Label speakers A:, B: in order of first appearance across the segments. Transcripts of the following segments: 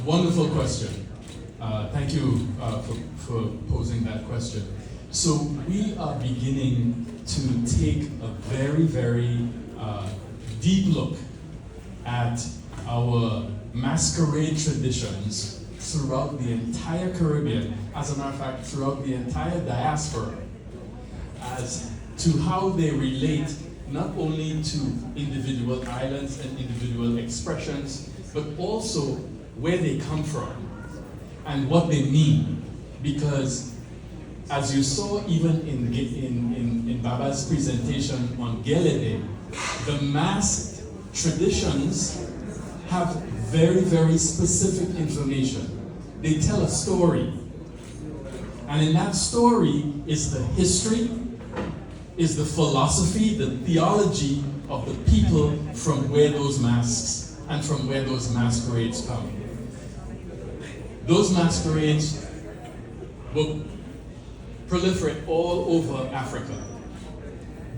A: Wonderful question. Thank you for posing that question. So we are beginning to take a very, very deep look at our masquerade traditions throughout the entire Caribbean, as a matter of fact, throughout the entire diaspora, as to how they relate not only to individual islands and individual expressions, but also where they come from and what they mean. Because as you saw even in Baba's presentation on Gele Day, the masked traditions have very, very specific information. They tell a story. And in that story is the history, is the philosophy, the theology of the people from where those masks and from where those masquerades come. Those masquerades will proliferate all over Africa,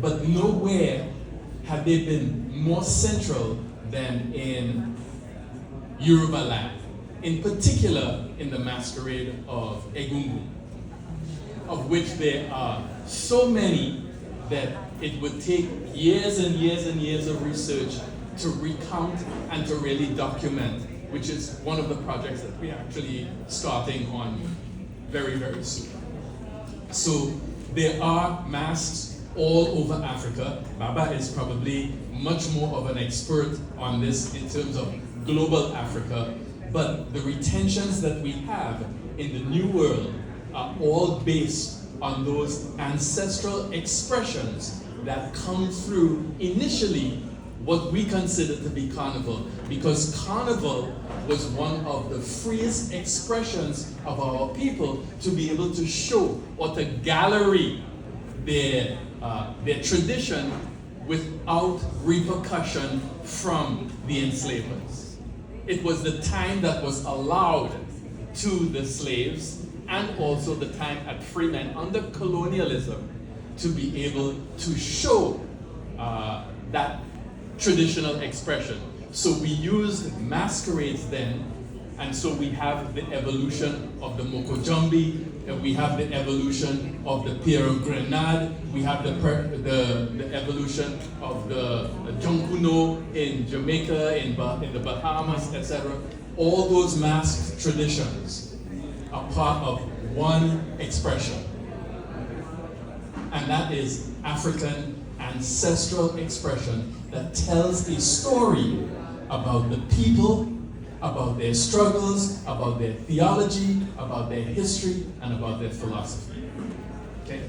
A: but nowhere have they been more central than in Yoruba land, in particular in the masquerade of Egungun, of which there are so many that it would take years and years and years of research to recount and to really document, which is one of the projects that we're actually starting on very, very soon. So there are masks all over Africa. Baba is probably much more of an expert on this in terms of global Africa, but the retentions that we have in the New World are all based on those ancestral expressions that come through initially what we consider to be carnival, because carnival was one of the freest expressions of our people to be able to show or to gallery their tradition without repercussion from the enslavers. It was the time that was allowed to the slaves and also the time at free men under colonialism to be able to show that traditional expression. So we used masquerades then, and so we have the evolution of the Mokojumbi, and we have the evolution of the Piero Grenade, we have the evolution of the Jonkuno in Jamaica, in the Bahamas, etc. All those masked traditions are part of one expression, and that is African ancestral expression that tells a story about the people, about their struggles, about their theology, about their history, and about their philosophy. Okay?